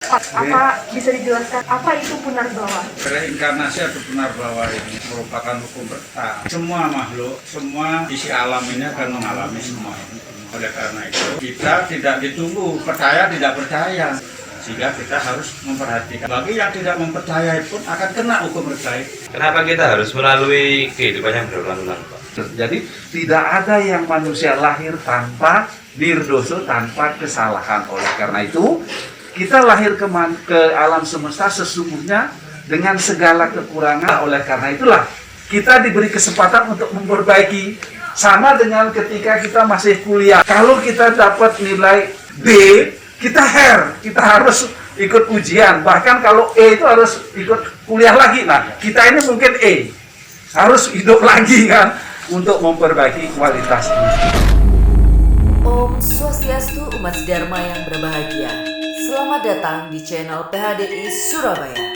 Apa bisa dijelaskan apa itu Punarbawa? Reinkarnasi atau Punarbawa ini merupakan hukum pertama. Semua makhluk, semua isi alam ini akan mengalami semua ini. Oleh karena itu, kita tidak ditunggu percaya tidak percaya. Sehingga kita harus memperhatikan. Bagi yang tidak mempercayai pun akan kena hukum terkait. Kenapa kita harus melalui kehidupan yang berulang-ulang, Pak? Jadi tidak ada yang manusia lahir tanpa nirdoso, tanpa kesalahan. Oleh karena itu, kita lahir ke alam semesta sesungguhnya dengan segala kekurangan. Oleh karena itulah kita diberi kesempatan untuk memperbaiki. Sama dengan ketika kita masih kuliah. Kalau kita dapat nilai B, kita kita harus ikut ujian. Bahkan kalau E itu harus ikut kuliah lagi. Nah, kita ini mungkin E. Harus hidup lagi kan untuk memperbaiki kualitas ini. Om Swastiastu, umat Dharma yang berbahagia. Selamat datang di channel PHDI Surabaya.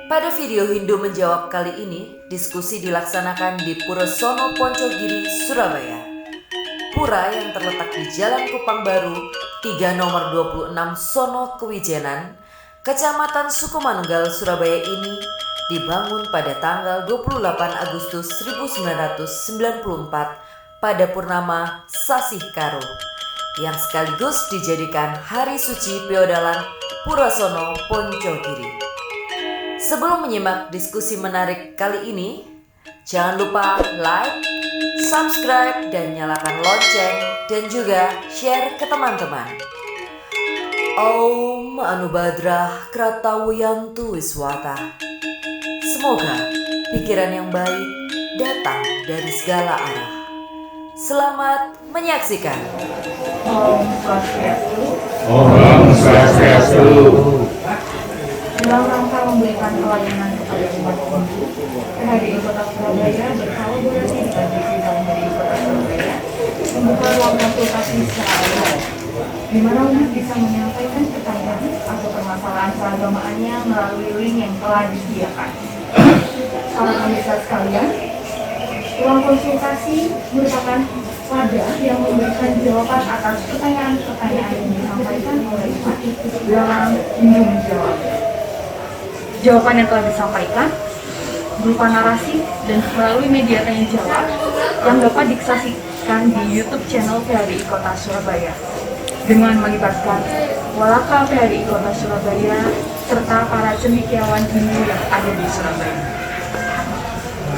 Pada video Hindu Menjawab kali ini, diskusi dilaksanakan di Pura Sono Poncogiri, Surabaya. Pura yang terletak di Jalan Kupang Baru, 3 nomor 26 Sono Kewijenan, Kecamatan Sukomanunggal, Surabaya ini dibangun pada tanggal 28 Agustus 1994 pada purnama Sasih Karo, yang sekaligus dijadikan Hari Suci Peodalan Pura Sono Poncogiri. Sebelum menyimak diskusi menarik kali ini, jangan lupa like, subscribe, dan nyalakan lonceng, dan juga share ke teman-teman. Om Anubadrah Kratawuyantu Wiswata. Semoga pikiran yang baik datang dari segala arah. Selamat menyaksikan. Om Swastiastu. Om Swastiastu. Dalam rangka memberikan pelayanan kepada umat Hindu, PHDI Kota Surabaya berkolaborasi dengan Digital dari Kota Surabaya membuka ruang konsultasi secara online, di mana umat bisa menyampaikan pertanyaan atau permasalahan keagamaannya melalui link yang telah disediakan. Para pemirsa sekalian, ruang konsultasi merupakan wadah yang memberikan jawaban atas pertanyaan-pertanyaan yang disampaikan oleh umat dalam Hindu Menjawab. Jawaban yang telah disampaikan berupa narasi dan melalui media tanya jawab yang dapat disaksikan di YouTube channel PHDI Kota Surabaya dengan melibatkan Walaka PHDI Kota Surabaya serta para cendekiawan Hindu yang ada di Surabaya.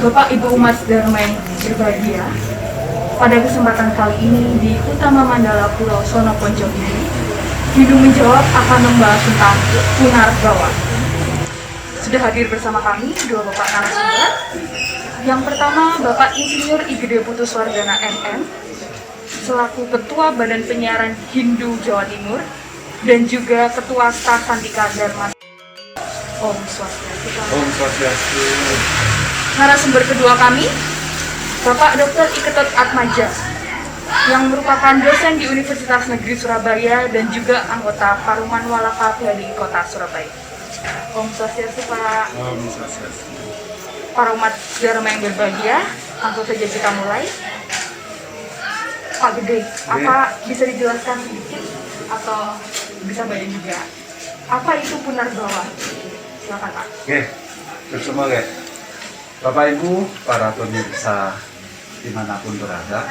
Bapak Ibu umat Dharma yang berbahagia, pada kesempatan kali ini di Utama Mandala Pulau Sono Poncogiri, Hindu Menjawab akan membahas tentang Punarbawa. Sudah hadir bersama kami dua bapak narasumber. Yang pertama, Bapak Insinyur I Gede Putuswardana MM, selaku Ketua Badan Penyiaran Hindu Jawa Timur dan juga Ketua Staf Santika Dharma. Om Swastiastu. Om Swastiastu. Narasumber kedua kami, Bapak Dr. Iketut Atmaja, yang merupakan dosen di Universitas Negeri Surabaya dan juga anggota Paruman Walaka PHDI Kota Surabaya. Om Swastiastu, Pak. Om Swastiastu. Para umat Dharma yang berbahagia, langsung saja kita mulai. Pak Gede, apa bisa dijelaskan sedikit atau bisa banyak juga? Apa itu Punarbawa? Silakan, Pak. Oke, semua guys. Bapak Ibu, para pemirsa dimanapun berada,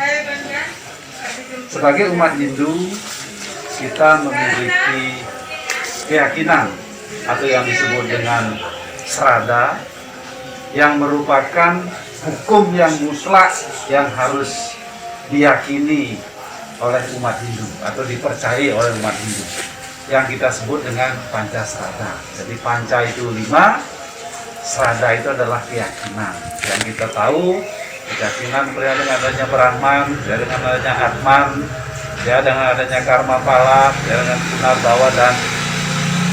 sebagai umat Hindu, kita memiliki keyakinan atau yang disebut dengan srada, yang merupakan hukum yang mutlak yang harus diyakini oleh umat Hindu atau dipercayai oleh umat Hindu, yang kita sebut dengan Pancasrada. Jadi panca itu 5, srada itu adalah keyakinan. Yang kita tahu keyakinan dengan adanya Brahman, dengan adanya Atman, dengan adanya Karma Pala, dengan Punarbawa dan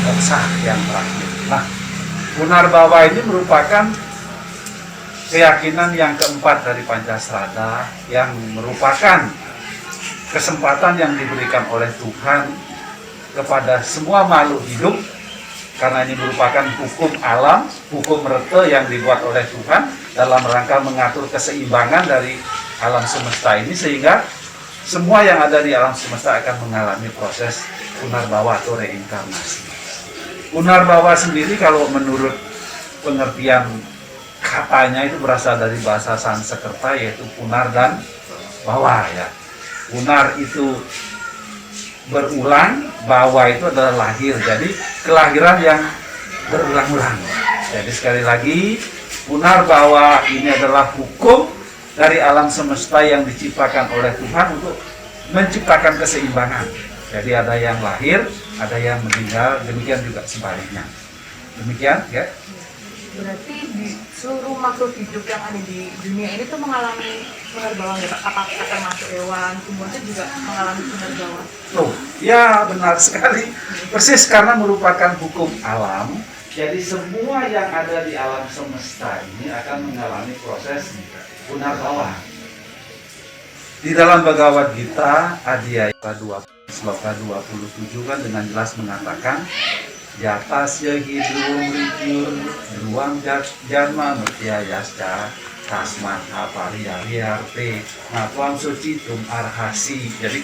Moksa yang terakhir. Nah, Punarbawa ini merupakan keyakinan yang keempat dari Pancasrada, yang merupakan kesempatan yang diberikan oleh Tuhan kepada semua makhluk hidup, karena ini merupakan hukum alam, hukum rete yang dibuat oleh Tuhan dalam rangka mengatur keseimbangan dari alam semesta ini, sehingga semua yang ada di alam semesta akan mengalami proses Punarbawa atau reinkarnasi. Punarbawa sendiri kalau menurut pengertian katanya itu berasal dari bahasa Sanskerta, yaitu punar dan bawa ya. Punar itu berulang, bawa itu adalah lahir. Jadi kelahiran yang berulang-ulang. Jadi sekali lagi, punarbawa ini adalah hukum dari alam semesta yang diciptakan oleh Tuhan untuk menciptakan keseimbangan. Jadi ada yang lahir, ada yang meninggal, demikian juga sebaliknya. Demikian ya. Berarti di seluruh makhluk hidup yang ada di dunia ini tuh mengalami punarbawa ya Pak? Apakah termasuk hewan, tumbuhan itu juga mengalami punarbawa? Tuh, ya benar sekali. Persis karena merupakan hukum alam. Jadi semua yang ada di alam semesta ini akan mengalami proses punarbawa. Di dalam Bhagavad Gita, Adhyaya 27 kan dengan jelas mengatakan Yatasya hidruam rityur druam janma mertyayasca tasmat apariyariarte natwam sucitum arhasi. Jadi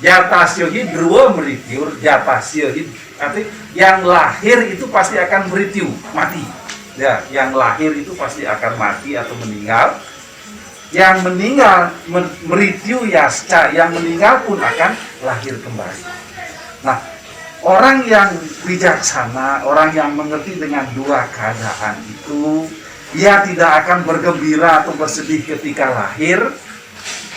Yatasya hidruam rityur, Yatasya artinya yang lahir itu pasti akan merityu, mati. Ya, yang lahir itu pasti akan mati atau meninggal. Yang meninggal merityu yasca, yang meninggal pun akan lahir kembali. Nah, orang yang bijaksana, orang yang mengerti dengan dua keadaan itu, ia tidak akan bergembira atau bersedih ketika lahir.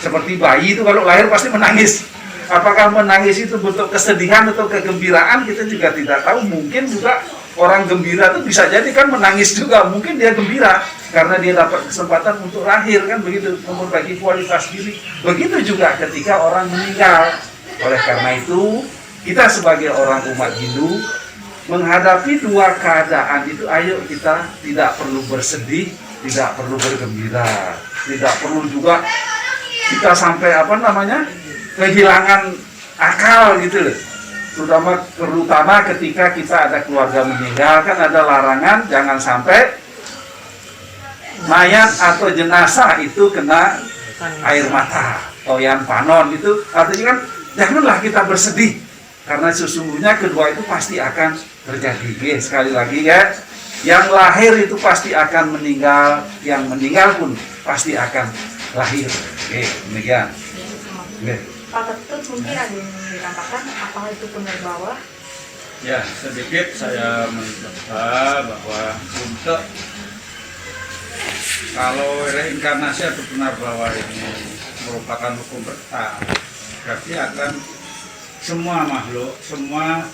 Seperti bayi itu kalau lahir pasti menangis. Apakah menangis itu bentuk kesedihan atau kegembiraan, kita juga tidak tahu. Mungkin juga orang gembira itu bisa jadi kan menangis juga. Mungkin dia gembira karena dia dapat kesempatan untuk lahir, kan begitu, memperbaiki kualitas diri. Begitu juga ketika orang meninggal. Oleh karena itu, kita sebagai orang umat Hindu menghadapi dua keadaan itu, ayo kita tidak perlu bersedih, tidak perlu bergembira, tidak perlu juga kita sampai kehilangan akal gitu loh. Terutama ketika kita ada keluarga meninggal, kan ada larangan jangan sampai mayat atau jenazah itu kena air mata, toyan panon itu. Artinya kan janganlah kita bersedih, karena sesungguhnya kedua itu pasti akan terjadi. Sekali lagi ya, yang lahir itu pasti akan meninggal, yang meninggal pun pasti akan lahir. Demikian. Pak Ketut mungkin ada yang dikatakan apakah itu punarbawa? Ya, sedikit saya mencoba bahwa untuk kalau reinkarnasi atau punarbawa ini merupakan hukum bertahap, berarti akan semua makhluk, semua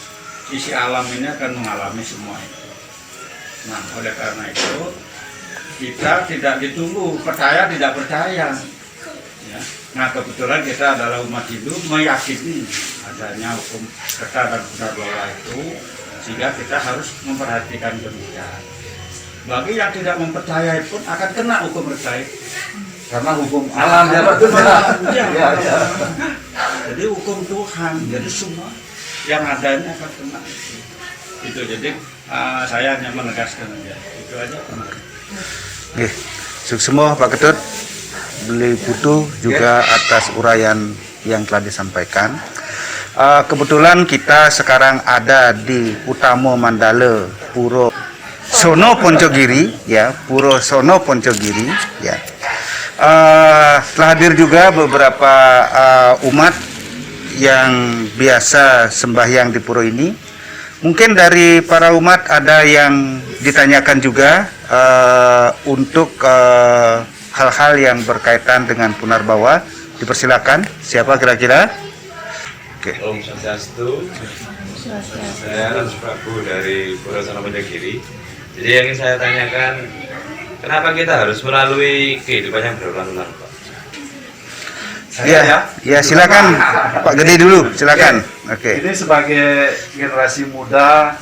isi alam ini akan mengalami semua itu. Nah, oleh karena itu kita tidak ditunggu percaya tidak percaya. Ya. Nah, kebetulan kita adalah umat Hindu meyakini adanya hukum kata dan punarbawa itu, sehingga kita harus memperhatikan demikian. Bagi yang tidak mempercayai pun akan kena hukum berkait. Karena hukum alam ya, ya. Jadi hukum Tuhan, jadi semua yang adanya akan kena. Itu jadi saya hanya menegaskan aja. Itu aja. Oke, sukses semua Pak Ketut, beli putu juga atas uraian yang telah disampaikan. Kebetulan kita sekarang ada di Utamo Mandala Puro Sono Poncogiri, ya, Puro Sono Poncogiri, ya. Telah hadir juga beberapa umat yang biasa sembahyang di puro ini. Mungkin dari para umat ada yang ditanyakan juga untuk hal-hal yang berkaitan dengan punarbawa. Dipersilakan, siapa kira-kira? Oke. Om Swastiastu. Saya Rans Prabu dari Puro Sono Poncogiri. Jadi yang ingin saya tanyakan, kenapa kita harus melalui kehidupan yang berulang-ulang, Pak? Ya, silakan Pak Gede dulu, silakan. Oke. Ini sebagai generasi muda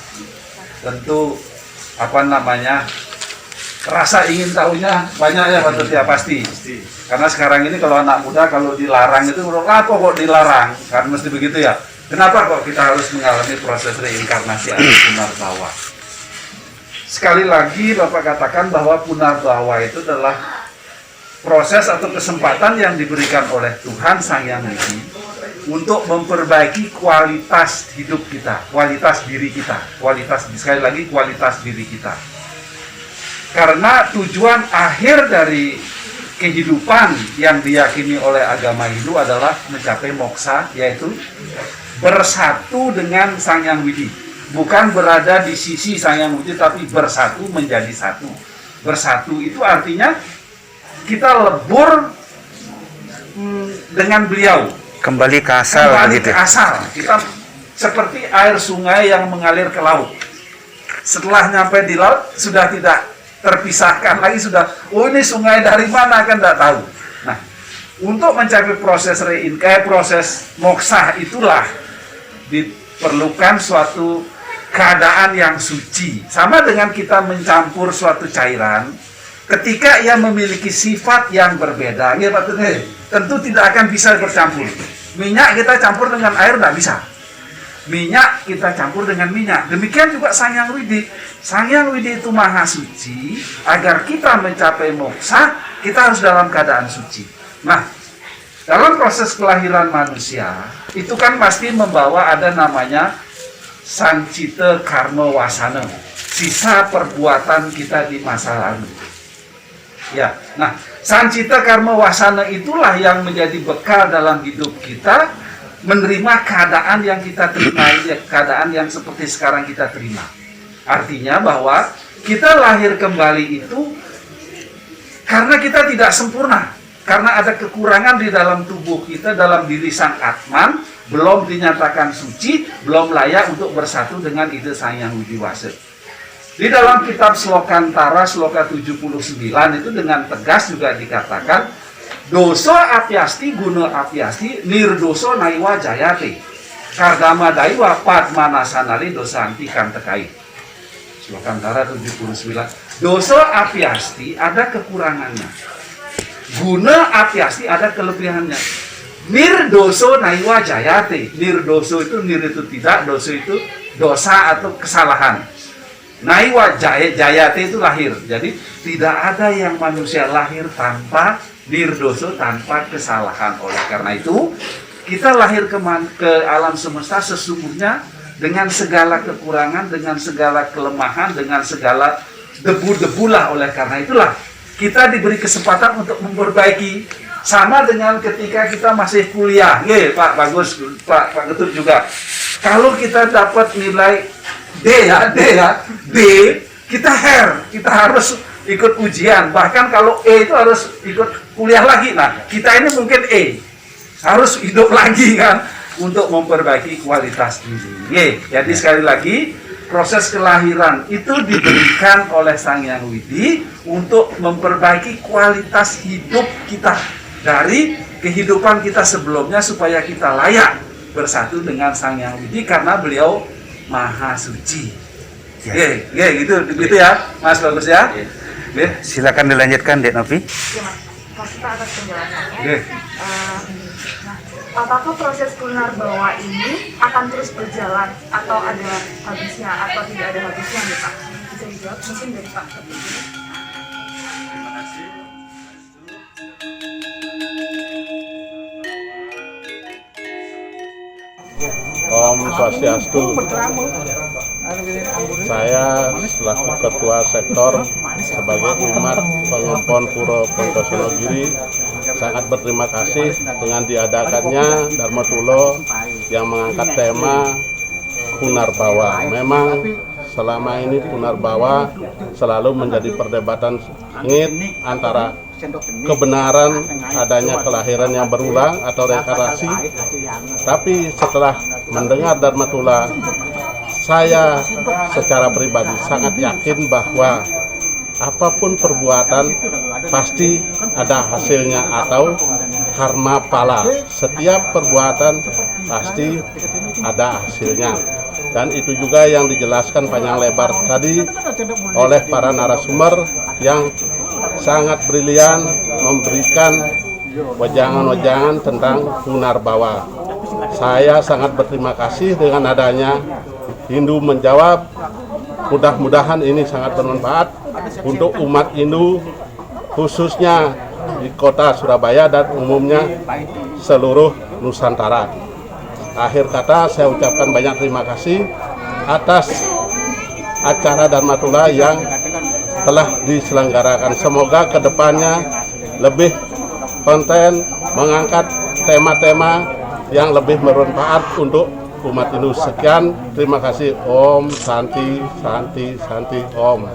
tentu rasa ingin tahunya banyak ya Pak Ketut ya, pasti. Karena sekarang ini kalau anak muda kalau dilarang itu apa kok dilarang? Kan mesti begitu ya. Kenapa kok kita harus mengalami proses reinkarnasi atau punarbawa? Sekali lagi Bapak katakan bahwa punarbawa itu adalah proses atau kesempatan yang diberikan oleh Tuhan Sang Yang Widi untuk memperbaiki kualitas hidup kita, kualitas diri kita, sekali lagi kualitas diri kita. Karena tujuan akhir dari kehidupan yang diyakini oleh agama Hindu adalah mencapai moksa, yaitu bersatu dengan Sang Hyang Widi. Bukan berada di sisi Sang Hyang Widi, tapi bersatu menjadi satu. Bersatu itu artinya kita lebur dengan beliau. Kembali ke asal Kembali gitu. ke asal. Kita seperti air sungai yang mengalir ke laut. Setelah nyampe di laut sudah tidak terpisahkan lagi, sudah ini sungai dari mana kan tidak tahu. Nah, untuk mencapai proses proses moksa itulah diperlukan suatu keadaan yang suci. Sama dengan kita mencampur suatu cairan, ketika ia memiliki sifat yang berbeda, ya Pak Tete, tentu tidak akan bisa bercampur. Minyak kita campur dengan air tidak bisa. Minyak kita campur dengan minyak. Demikian juga Sang Hyang Widi. Sang Hyang Widi itu maha suci. Agar kita mencapai moksa, kita harus dalam keadaan suci. Nah, dalam proses kelahiran manusia, itu kan pasti membawa ada namanya sancita karma wasana, sisa perbuatan kita di masa lalu. Ya, nah, sancita karma wasana itulah yang menjadi bekal dalam hidup kita, menerima keadaan yang kita terima, keadaan yang seperti sekarang kita terima. Artinya bahwa kita lahir kembali itu karena kita tidak sempurna, karena ada kekurangan di dalam tubuh kita, dalam diri Sang Atman, belum dinyatakan suci, belum layak untuk bersatu dengan ide Sang Hyang Widi Wasa. Di dalam kitab Slokantara, Sloka 79 itu dengan tegas juga dikatakan, doso apyasti guna apyasti nirdoso naiwa jayate kardama daiwa padmanasanali dosa anti kan tekai. Slokantara 79. Doso apyasti ada kekurangannya, guna apyasti ada kelebihannya. Nirdoso naiwa jayate. Nirdoso itu, nir itu tidak, doso itu dosa atau kesalahan. Naiwa jayate itu lahir. Jadi tidak ada yang manusia lahir tanpa nirdoso, tanpa kesalahan. Oleh karena itu kita lahir ke alam semesta sesungguhnya dengan segala kekurangan, dengan segala kelemahan, dengan segala debu-debulah. Oleh karena itulah kita diberi kesempatan untuk memperbaiki. Sama dengan ketika kita masih kuliah. Pak Bagus, Pak Ketut juga. Kalau kita dapat nilai D, kita kita harus ikut ujian. Bahkan kalau E itu harus ikut kuliah lagi. Nah, kita ini mungkin E, harus hidup lagi kan untuk memperbaiki kualitas diri. Jadi sekali lagi, proses kelahiran itu diberikan oleh Sang Hyang Widi untuk memperbaiki kualitas hidup kita dari kehidupan kita sebelumnya supaya kita layak bersatu dengan Sang Hyang Widi karena beliau maha suci. Gitu ya, Mas Bagus ya. Silakan dilanjutkan, Dek Novi. Ya, Mas kita atas penjelasannya. Apakah proses lunar bawah ini akan terus berjalan atau ada habisnya atau tidak ada habisnya nih Pak? Bisa dijawab mungkin dari Pak Ketut. Terima kasih. Om Swastiastu. Saya selaku Ketua Sektor sebagai umat Pengempon Puro Pontosonogiri sangat berterima kasih dengan diadakannya Dharma Tulo yang mengangkat tema Punarbawa. Memang selama ini Punarbawa selalu menjadi perdebatan sengit antara kebenaran adanya kelahiran yang berulang atau reinkarnasi. Tapi setelah mendengar Dharma Tula, saya secara pribadi sangat yakin bahwa apapun perbuatan pasti ada hasilnya atau karma pala. Setiap perbuatan pasti ada hasilnya. Dan itu juga yang dijelaskan panjang lebar tadi oleh para narasumber yang sangat brilian memberikan wejangan-wejangan tentang Punarbawa. Saya sangat berterima kasih dengan adanya Hindu menjawab. Mudah-mudahan ini sangat bermanfaat untuk umat Hindu khususnya di kota Surabaya dan umumnya seluruh Nusantara. akhir kata saya ucapkan banyak terima kasih atas acara Dharma Tula yang telah diselenggarakan. Semoga kedepannya lebih konten, mengangkat tema-tema yang lebih bermanfaat untuk umat Hindu. Sekian, terima kasih. Om Santi Santi Santi Om.